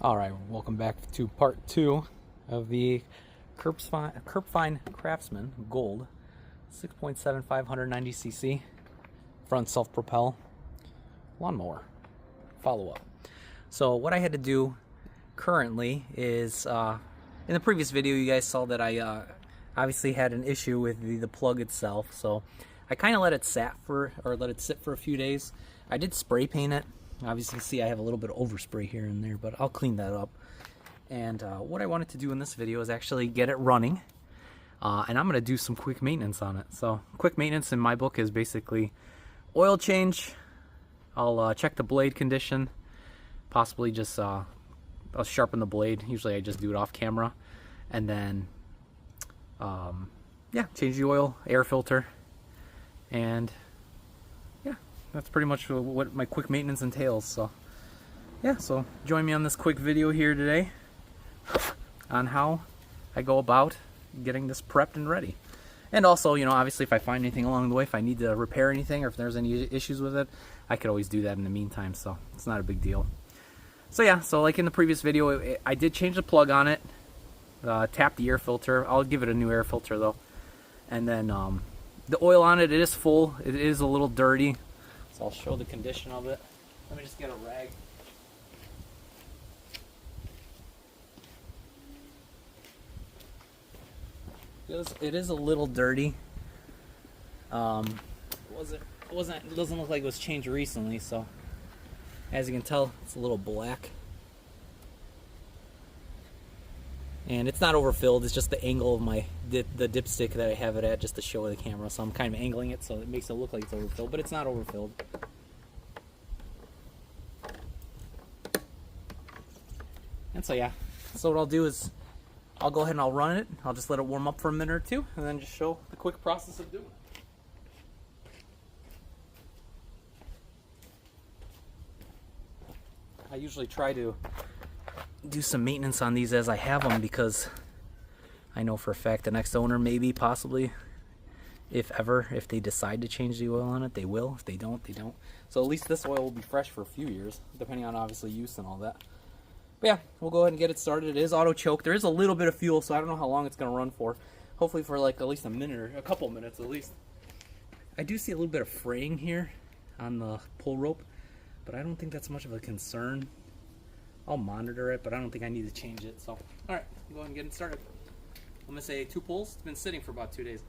Alright, welcome back to part 2 of the Curbfind Craftsman Gold 6.75 190cc front self-propel lawnmower follow-up. So what I had to do currently is, in the previous video you guys saw that I obviously had an issue with the plug itself, so I kind of let it sit for a few days. I did spray paint it. Obviously, you see I have a little bit of overspray here and there, but I'll clean that up. And what I wanted to do in this video is actually get it running, and I'm going to do some quick maintenance on it. So quick maintenance in my book is basically oil change. I'll check the blade condition, possibly just I'll sharpen the blade. Usually I just do it off camera, and then yeah, change the oil, air filter, and that's pretty much what my quick maintenance entails. So yeah, so join me on this quick video here today on how I go about getting this prepped and ready. And also, you know, obviously if I find anything along the way, if I need to repair anything or if there's any issues with it, I could always do that in the meantime, so it's not a big deal. So yeah, so like in the previous video, I did change the plug on it, tap the air filter. I'll give it a new air filter though. And then the oil on it, it is full. It is a little dirty. So I'll show the condition of it. Let me just get a rag. It is a little dirty. It doesn't look like it was changed recently, so as you can tell, it's a little black. And it's not overfilled, it's just the angle of the dipstick that I have it at just to show the camera. So I'm kind of angling it so it makes it look like it's overfilled, but it's not overfilled. And so yeah, so what I'll do is I'll go ahead and I'll run it. I'll just let it warm up for a minute or two and then just show the quick process of doing it. I usually try to do some maintenance on these as I have them, because I know for a fact the next owner, maybe, possibly, if they decide to change the oil on it, they will. If they don't, they don't. So at least this oil will be fresh for a few years, depending on obviously use and all that. But yeah, we'll go ahead and get it started. It is auto choke. There is a little bit of fuel, so I don't know how long it's going to run for. Hopefully for like at least a minute or a couple minutes at least. I do see a little bit of fraying here on the pull rope, but I don't think that's much of a concern. I'll monitor it, but I don't think I need to change it. So, alright, go ahead and get it started. I'm going to say 2 pulls. It's been sitting for about 2 days.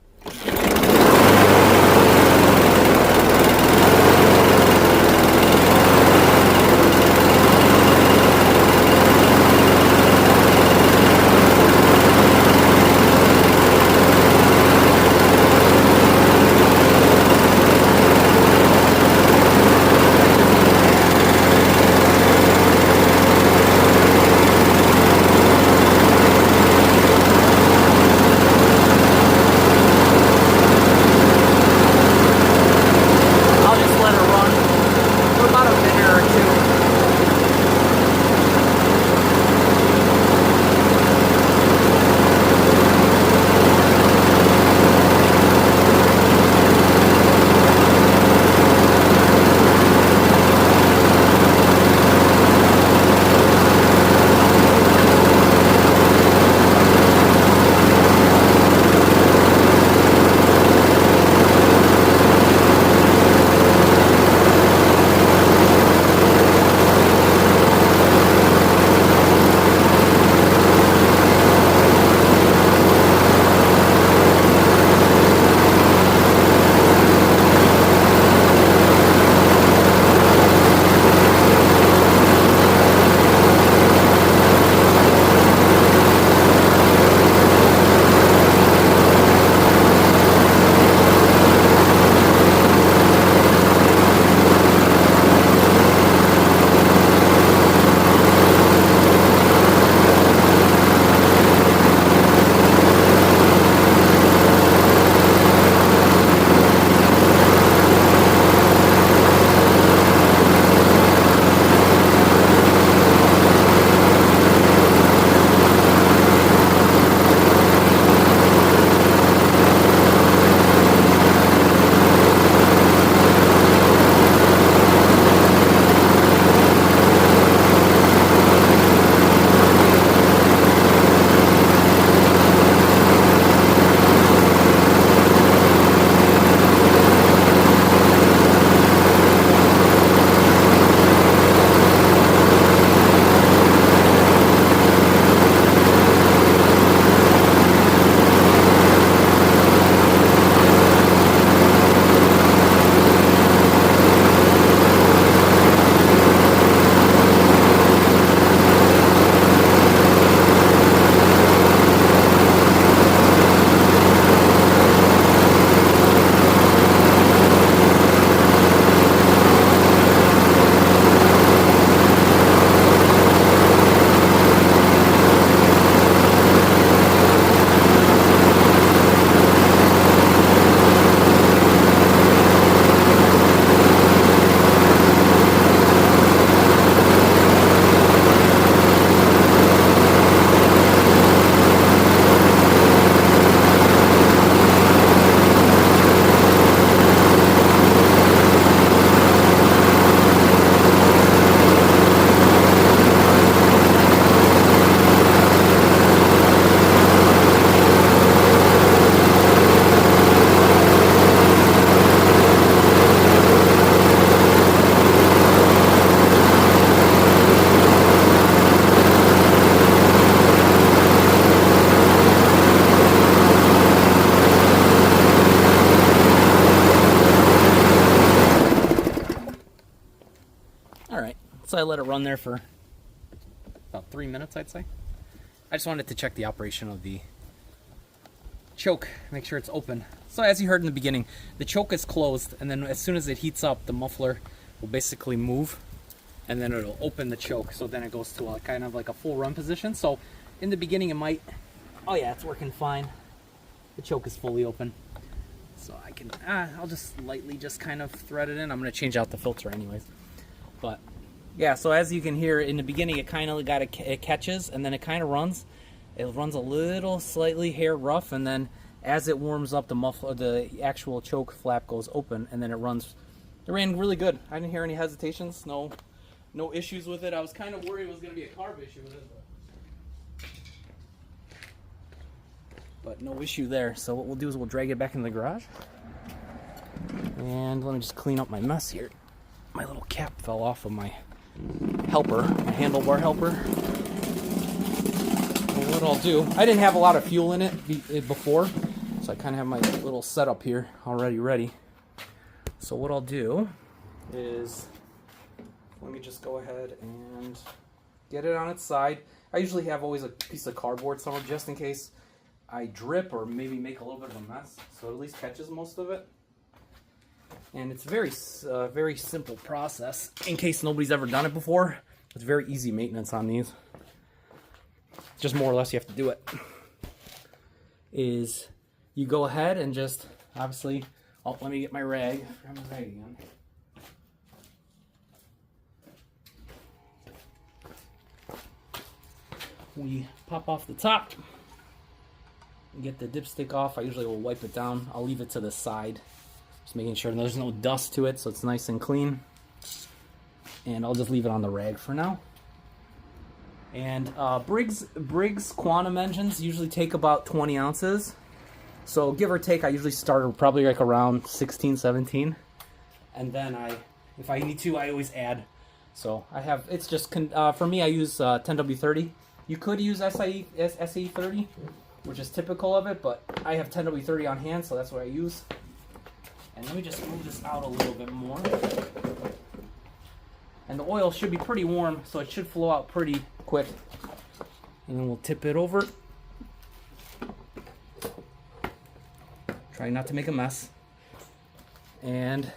So I let it run there for about 3 minutes, I'd say. I just wanted to check the operation of the choke, make sure it's open. So as you heard in the beginning, the choke is closed, and then as soon as it heats up, the muffler will basically move, and then it'll open the choke. So then it goes to a kind of like a full run position. So in the beginning it might, oh yeah, it's working fine. The choke is fully open. So I can, I'll just lightly just kind of thread it in. I'm going to change out the filter anyways. But yeah, so as you can hear, in the beginning it kind of it catches, and then it kind of runs. It runs a little slightly hair rough, and then as it warms up, the muffler, the actual choke flap goes open, and then it runs. It ran really good. I didn't hear any hesitations, no issues with it. I was kind of worried it was going to be a carb issue with it, but no issue there. So what we'll do is we'll drag it back into the garage, and let me just clean up my mess here. My little cap fell off of my helper, my handlebar helper. What I'll do, I didn't have a lot of fuel in it before, so I kind of have my little setup here already ready. So what I'll do is, let me just go ahead and get it on its side. I usually have always a piece of cardboard somewhere just in case I drip or maybe make a little bit of a mess, so it at least catches most of it. And it's a very simple process in case nobody's ever done it before. It's very easy maintenance on these. Just more or less you have to do it. Is you go ahead and just obviously, oh, let me get my rag. Grab my rag again. We pop off the top, get the dipstick off. I usually will wipe it down. I'll leave it to the side, just making sure there's no dust to it, so it's nice and clean. And I'll just leave it on the rag for now. And Briggs Quantum engines usually take about 20 ounces. So give or take, I usually start probably like around 16, 17. And then if I need to, I always add. So I have, it's just, for me, I use 10W30. You could use SE30, which is typical of it, but I have 10W30 on hand, so that's what I use. And let me just move this out a little bit more. And the oil should be pretty warm, so it should flow out pretty quick. And then we'll tip it over. Try not to make a mess. And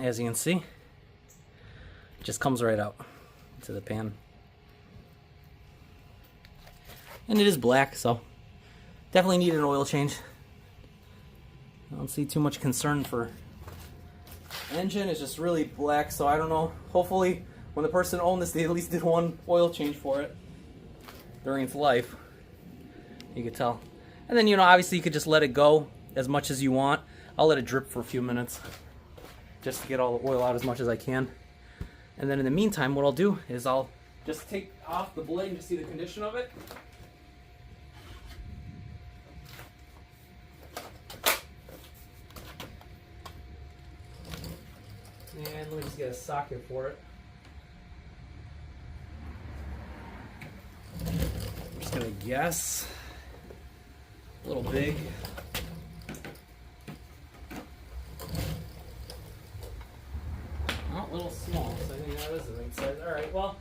as you can see, it just comes right out into the pan. And it is black, so definitely need an oil change. I don't see too much concern for engine. It's just really black, so I don't know. Hopefully when the person owned this, they at least did one oil change for it during its life. You could tell. And then, you know, obviously you could just let it go as much as you want. I'll let it drip for a few minutes just to get all the oil out as much as I can. And then in the meantime, what I'll do is I'll just take off the blade and just see the condition of it. And let me just get a socket for it. I'm just gonna guess. A little big. Oh, a little small, so I think that is the right size. Alright, well,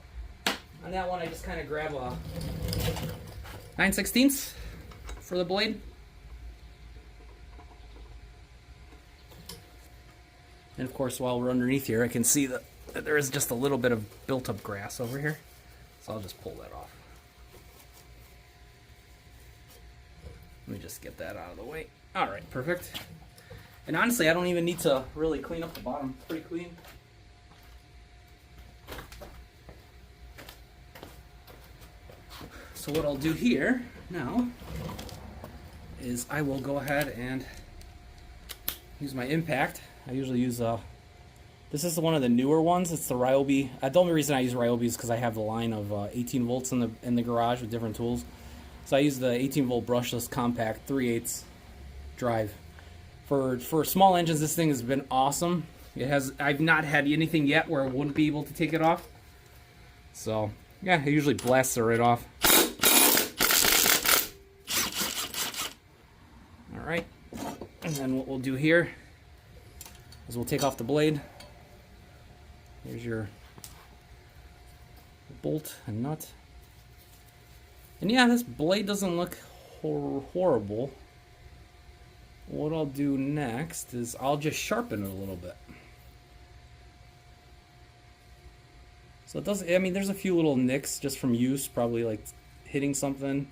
on that one I just kind of grab a 9/16 for the blade. And of course, while we're underneath here, I can see that there is just a little bit of built-up grass over here. So I'll just pull that off. Let me just get that out of the way. Alright, perfect. And honestly, I don't even need to really clean up the bottom. It's pretty clean. So what I'll do here now is I will go ahead and use my impact. I usually use this is one of the newer ones. It's the Ryobi. The only reason I use Ryobi is because I have the line of 18 volts in the garage with different tools. So I use the 18 volt brushless compact 3/8 drive. For small engines, this thing has been awesome. I've not had anything yet where I wouldn't be able to take it off. So yeah, it usually blasts it right off. All right, and then what we'll do here is we'll take off the blade. Here's your bolt and nut. And yeah, this blade doesn't look horrible. What I'll do next is I'll just sharpen it a little bit. So it doesn't, I mean, there's a few little nicks just from use, probably like hitting something,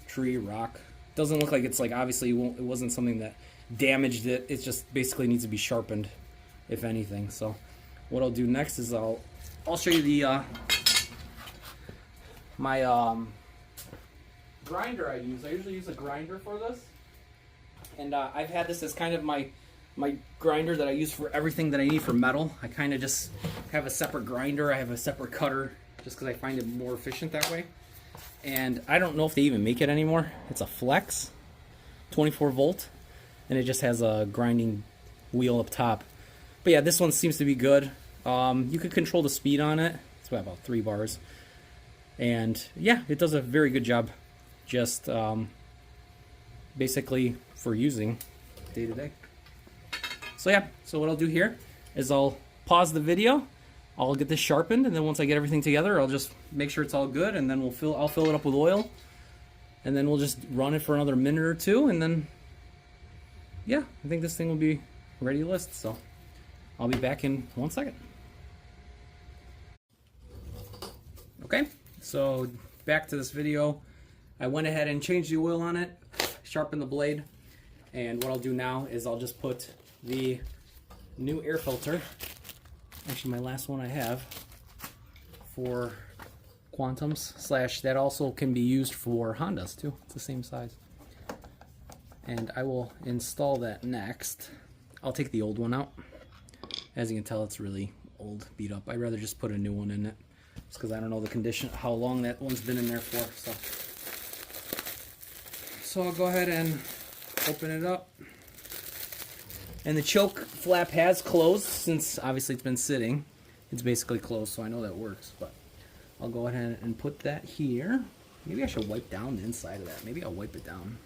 tree, rock. Doesn't look like it's like, obviously it wasn't something that damaged it. It just basically needs to be sharpened, if anything. So what I'll do next is I'll show you the my grinder I use. I usually use a grinder for this, and I've had this as kind of my grinder that I use for everything that I need for metal. I kind of just have a separate grinder. I have a separate cutter just because I find it more efficient that way. And I don't know if they even make it anymore. It's a Flex, 24 volt, and it just has a grinding wheel up top. But yeah, this one seems to be good. You can control the speed on it. It's about 3 bars. And yeah, it does a very good job just basically for using day to day. So yeah, so what I'll do here is I'll pause the video, I'll get this sharpened, and then once I get everything together, I'll just make sure it's all good, and then I'll fill it up with oil, and then we'll just run it for another minute or two, and then yeah, I think this thing will be ready to list. So I'll be back in 1 second. Okay, so back to this video. I went ahead and changed the oil on it, sharpened the blade, and what I'll do now is I'll just put the new air filter, actually my last one I have, for Quantums / that also can be used for Hondas too. It's the same size. And I will install that next. I'll take the old one out. As you can tell, it's really old, beat up. I'd rather just put a new one in it, just because I don't know the condition, how long that one's been in there for. So I'll go ahead and open it up. And the choke flap has closed, since obviously it's been sitting. It's basically closed, so I know that works. But I'll go ahead and put that here. Maybe I should wipe down the inside of that. Maybe I'll wipe it down.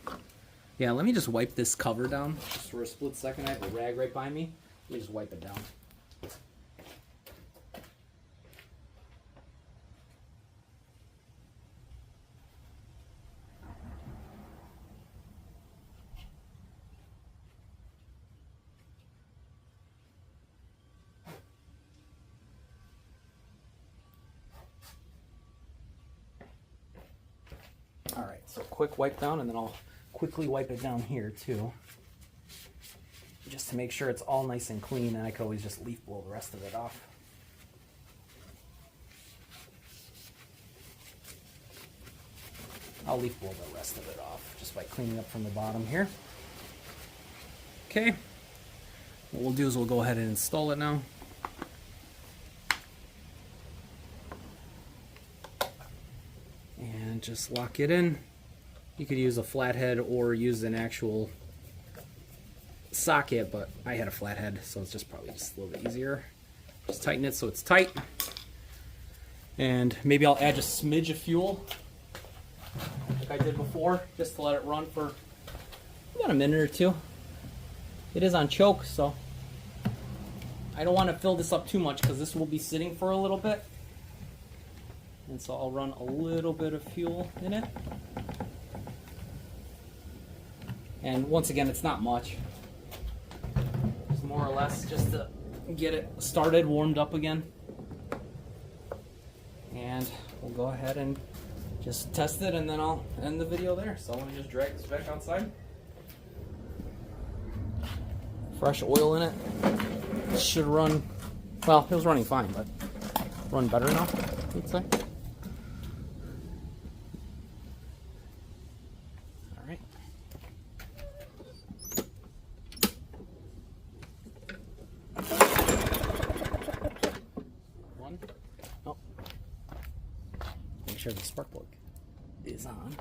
Yeah, let me just wipe this cover down just for a split second. I have a rag right by me. Let me just wipe it down. Alright, so quick wipe down, and then I'll quickly wipe it down here too, just to make sure it's all nice and clean, and I could always just leaf blow the rest of it off. I'll leaf blow the rest of it off just by cleaning up from the bottom here. Okay, what we'll do is we'll go ahead and install it now. And just lock it in. You could use a flathead or use an actual socket, but I had a flathead, so it's just probably just a little bit easier. Just tighten it so it's tight. And maybe I'll add just a smidge of fuel, like I did before, just to let it run for about a minute or two. It is on choke, so I don't want to fill this up too much because this will be sitting for a little bit. And so I'll run a little bit of fuel in it. And once again, it's not much. It's more or less just to get it started, warmed up again. And we'll go ahead and just test it, and then I'll end the video there. So let me just drag this back outside. Fresh oil in it. It should run, well, it was running fine, but run better now, I'd say. Make sure the spark plug is on.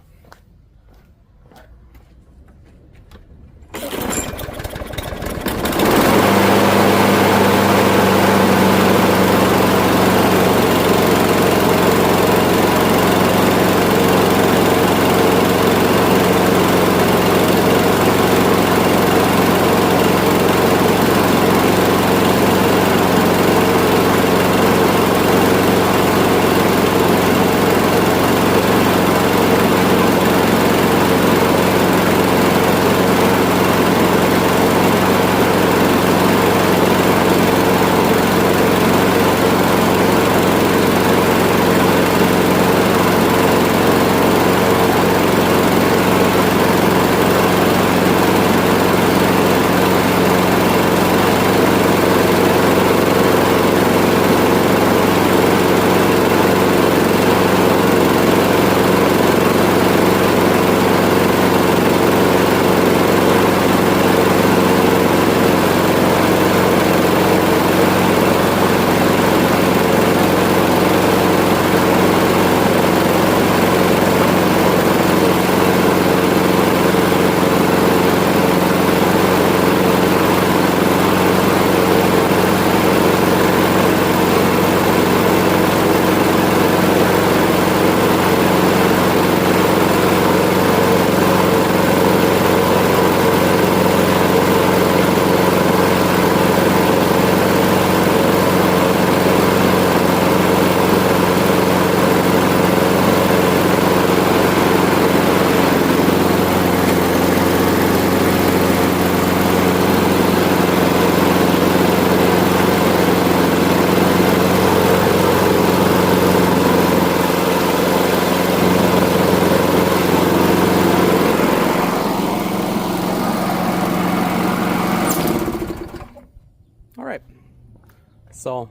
So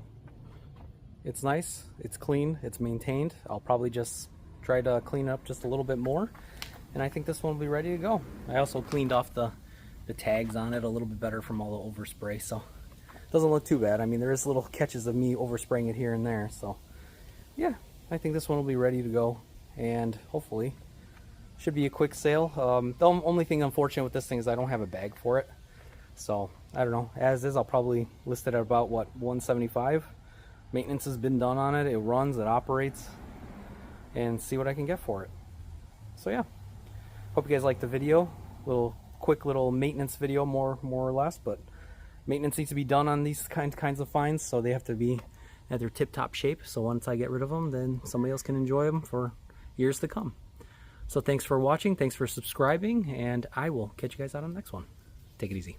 it's nice, it's clean, it's maintained. I'll probably just try to clean it up just a little bit more, and I think this one will be ready to go. I also cleaned off the tags on it a little bit better from all the overspray, so it doesn't look too bad. I mean, there is little catches of me overspraying it here and there, so yeah, I think this one will be ready to go, and hopefully should be a quick sale. The only thing unfortunate with this thing is I don't have a bag for it, so I don't know. As is, I'll probably list it at about, what, $175. Maintenance has been done on it. It runs, it operates, and see what I can get for it. So yeah, hope you guys liked the video. Quick little maintenance video, more or less, but maintenance needs to be done on these kinds of finds, so they have to be at their tip-top shape. So once I get rid of them, then somebody else can enjoy them for years to come. So thanks for watching, thanks for subscribing, and I will catch you guys out on the next one. Take it easy.